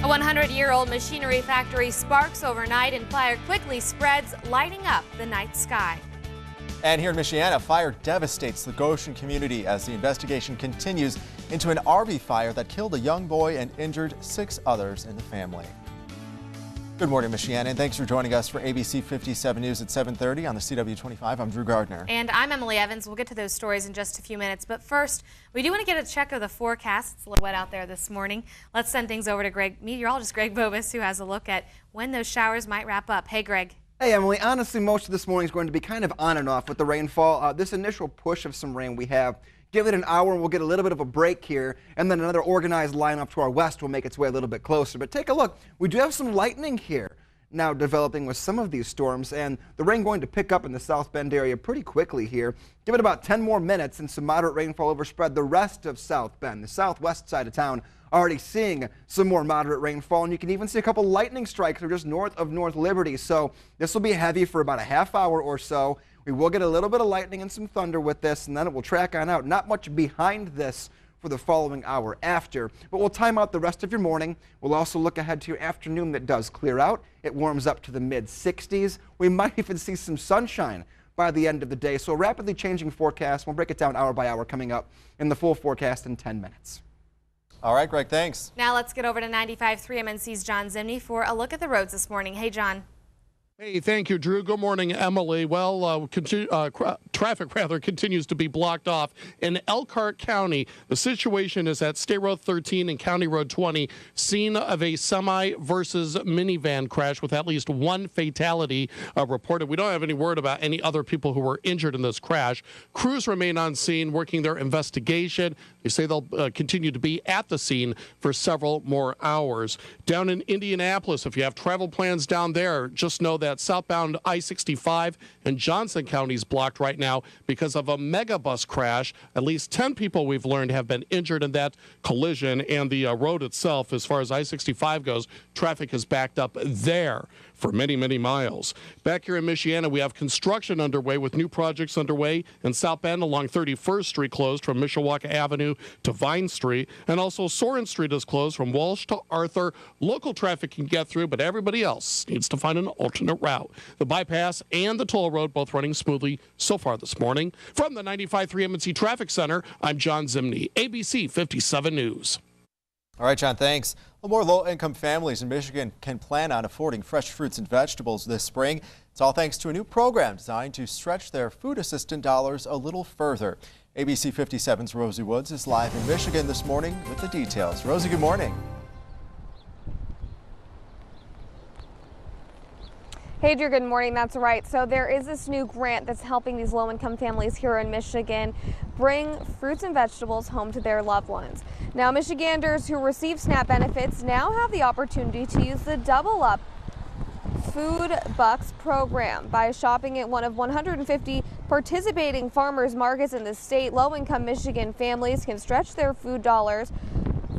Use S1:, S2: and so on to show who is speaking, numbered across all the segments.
S1: A 100-year-old machinery factory sparks overnight and fire quickly spreads, lighting up the night sky.
S2: And here in Michiana, fire devastates the Goshen community as the investigation continues into an RV fire that killed a young boy and injured 6 others in the family. Good morning, Michiana, and thanks for joining us for ABC 57 News at 7:30 on the CW25. I'm Drew Gardner.
S1: And I'm Emily Evans. We'll get to those stories in just a few minutes. But first, we do want to get a check of the forecast. It's a little wet out there this morning. Let's send things over to meteorologist Greg Bobus, who has a look at when those showers might wrap up. Hey, Greg.
S3: Hey, Emily. Honestly, most of this morning is going to be kind of on and off with the rainfall. This initial push of some rain we have, give it an hour and we'll get a little bit of a break here, and then another organized line up to our west will make its way a little bit closer. But take a look. We do have some lightning here now developing with some of these storms, and the rain going to pick up in the South Bend area pretty quickly here. Give it about 10 more minutes and some moderate rainfall overspread the rest of South Bend. The southwest side of town already seeing some more moderate rainfall, and you can even see a couple lightning strikes just north of North Liberty. So this will be heavy for about a half hour or so. We will get a little bit of lightning and some thunder with this, and then it will track on out. Not much behind this for the following hour after, but we'll time out the rest of your morning. We'll also look ahead to your afternoon that does clear out. It warms up to the mid-60s. We might even see some sunshine by the end of the day. So a rapidly changing forecast. We'll break it down hour by hour coming up in the full forecast in 10 minutes.
S2: All right, Greg, thanks.
S1: Now let's get over to 95.3 MNC's John Zimney for a look at the roads this morning. Hey, John.
S4: Hey, thank you, Drew. Good morning, Emily. Well, traffic continues to be blocked off in Elkhart County. The situation is at State Road 13 and County Road 20, scene of a semi versus minivan crash with at least one fatality reported. We don't have any word about any other people who were injured in this crash. Crews remain on scene working their investigation. They say they'll continue to be at the scene for several more hours. Down in Indianapolis, if you have travel plans down there, just know that southbound I-65 and Johnson County is blocked right now because of a megabus crash. At least 10 people we've learned have been injured in that collision, and the road itself, as far as I-65 goes, traffic is backed up there for many, many miles. Back here in Michiana, we have construction underway with new projects underway in South Bend along 31st Street closed from Mishawaka Avenue to Vine Street, and also Soren Street is closed from Walsh to Arthur. Local traffic can get through, but everybody else needs to find an alternate route. The bypass and the toll road both running smoothly so far this morning. From the 95.3 MNC Traffic Center, I'm John Zimney, ABC 57 News.
S2: All right, John, thanks. Well, more low-income families in Michigan can plan on affording fresh fruits and vegetables this spring. It's all thanks to a new program designed to stretch their food assistance dollars a little further. ABC 57's Rosie Woods is live in Michigan this morning with the details. Rosie, good morning.
S5: Hey, Drew, good morning. That's right. So there is this new grant that's helping these low-income families here in Michigan bring fruits and vegetables home to their loved ones. Now, Michiganders who receive SNAP benefits now have the opportunity to use the Double Up Food Bucks program. By shopping at one of 150 participating farmers markets in the state, low-income Michigan families can stretch their food dollars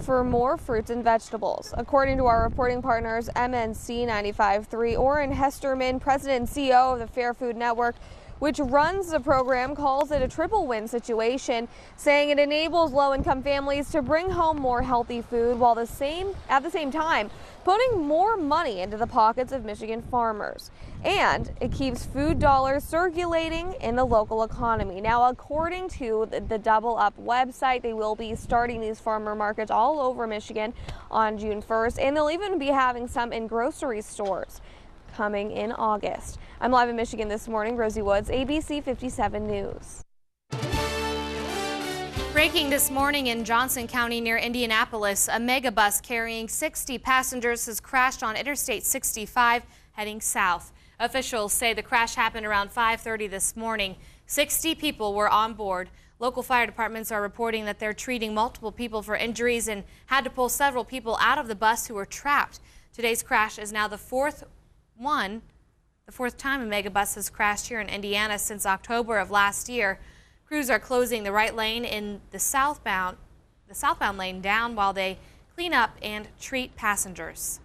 S5: for more fruits and vegetables. According to our reporting partners, MNC 95.3, Orrin Hesterman, president and CEO of the Fair Food Network, which runs the program, calls it a triple win situation, saying it enables low-income families to bring home more healthy food while at the same time putting more money into the pockets of Michigan farmers. And it keeps food dollars circulating in the local economy. Now, according to the Double Up website, they will be starting these farmer markets all over Michigan on June 1st, and they'll even be having some in grocery stores coming in August. I'm live in Michigan this morning. Rosie Woods, ABC 57 News.
S1: Breaking this morning in Johnson County near Indianapolis, a megabus carrying 60 passengers has crashed on Interstate 65 heading south. Officials say the crash happened around 5:30 this morning. 60 people were on board. Local fire departments are reporting that they're treating multiple people for injuries and had to pull several people out of the bus who were trapped. Today's crash is now the fourth time a megabus has crashed here in Indiana since October of last year. Crews are closing the right lane in the southbound lane down while they clean up and treat passengers.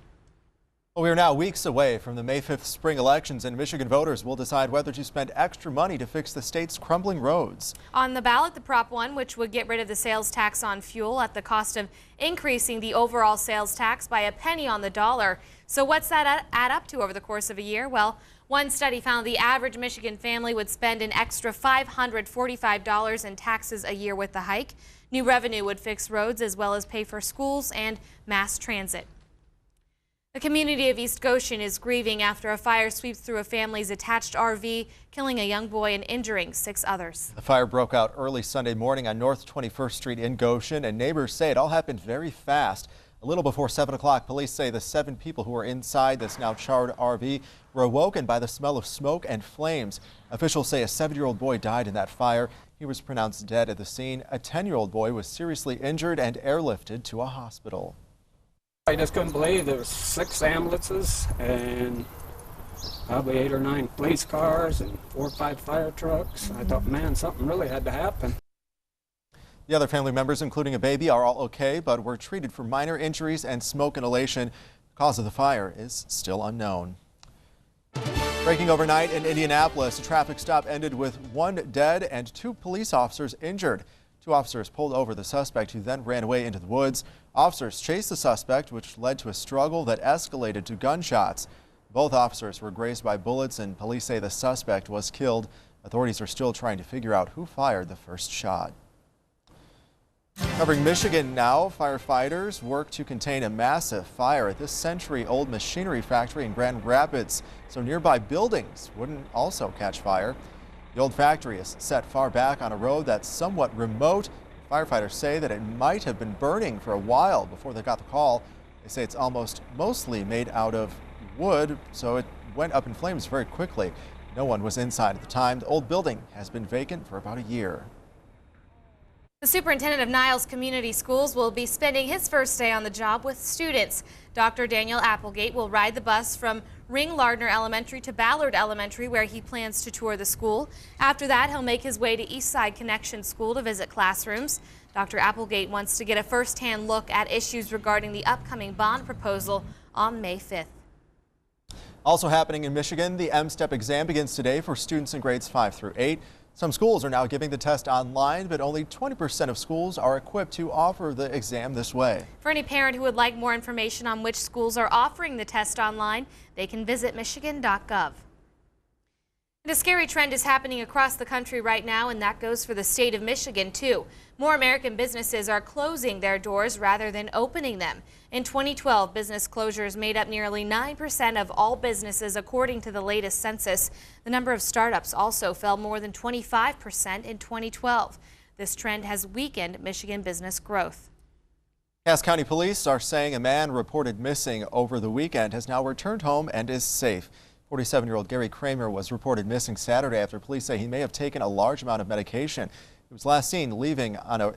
S2: Well, we are now weeks away from the May 5th spring elections, and Michigan voters will decide whether to spend extra money to fix the state's crumbling roads.
S1: On the ballot, the Prop 1, which would get rid of the sales tax on fuel at the cost of increasing the overall sales tax by a penny on the dollar. So what's that add up to over the course of a year? Well, one study found the average Michigan family would spend an extra $545 in taxes a year with the hike. New revenue would fix roads as well as pay for schools and mass transit. The community of East Goshen is grieving after a fire sweeps through a family's attached RV, killing a young boy and injuring 6 others.
S2: The fire broke out early Sunday morning on North 21st Street in Goshen, and neighbors say it all happened very fast. A little before 7 o'clock, police say the 7 people who were inside this now charred RV were awoken by the smell of smoke and flames. Officials say a 7-year-old boy died in that fire. He was pronounced dead at the scene. A 10-year-old boy was seriously injured and airlifted to a hospital.
S6: I just couldn't believe there was 6 ambulances and probably 8 or 9 police cars and 4 or 5 fire trucks. I thought, man, something really had to happen.
S2: The other family members, including a baby, are all okay, but were treated for minor injuries and smoke inhalation. The cause of the fire is still unknown. Breaking overnight in Indianapolis, a traffic stop ended with 1 dead and 2 police officers injured. 2 officers pulled over the suspect, who then ran away into the woods. Officers chased the suspect, which led to a struggle that escalated to gunshots. Both officers were grazed by bullets, and police say the suspect was killed. Authorities are still trying to figure out who fired the first shot. Covering Michigan now, firefighters work to contain a massive fire at this century-old machinery factory in Grand Rapids, so nearby buildings wouldn't also catch fire. The old factory is set far back on a road that's somewhat remote. Firefighters say that it might have been burning for a while before they got the call. They say it's mostly made out of wood, so it went up in flames very quickly. No one was inside at the time. The old building has been vacant for about a year.
S1: The superintendent of Niles Community Schools will be spending his first day on the job with students. Dr. Daniel Applegate will ride the bus from Ring-Lardner Elementary to Ballard Elementary, where he plans to tour the school. After that, he'll make his way to Eastside Connection School to visit classrooms. Dr. Applegate wants to get a first-hand look at issues regarding the upcoming bond proposal on May 5th.
S2: Also happening in Michigan, the MSTEP exam begins today for students in grades 5 through 8. Some schools are now giving the test online, but only 20% of schools are equipped to offer the exam this way.
S1: For any parent who would like more information on which schools are offering the test online, they can visit michigan.gov. And a scary trend is happening across the country right now, and that goes for the state of Michigan, too. More American businesses are closing their doors rather than opening them. In 2012, business closures made up nearly 9% of all businesses, according to the latest census. The number of startups also fell more than 25% in 2012. This trend has weakened Michigan business growth.
S2: Cass County police are saying a man reported missing over the weekend has now returned home and is safe. 47-year-old Gary Kramer was reported missing Saturday after police say he may have taken a large amount of medication. He was last seen leaving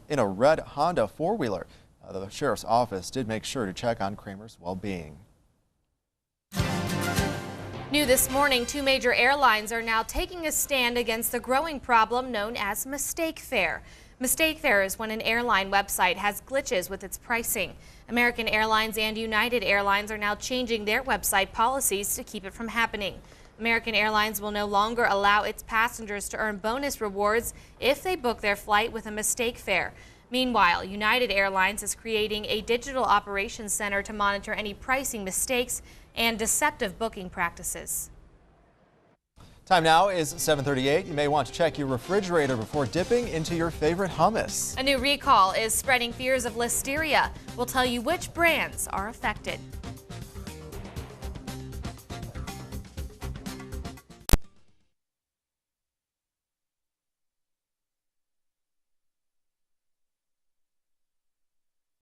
S2: in a red Honda four-wheeler. The sheriff's office did make sure to check on Kramer's well-being.
S1: New this morning, 2 major airlines are now taking a stand against the growing problem known as mistake fare. Mistake fare is when an airline website has glitches with its pricing. American Airlines and United Airlines are now changing their website policies to keep it from happening. American Airlines will no longer allow its passengers to earn bonus rewards if they book their flight with a mistake fare. Meanwhile, United Airlines is creating a digital operations center to monitor any pricing mistakes and deceptive booking practices.
S2: Time now is 7:38. You may want to check your refrigerator before dipping into your favorite hummus.
S1: A new recall is spreading fears of listeria. We'll tell you which brands are affected.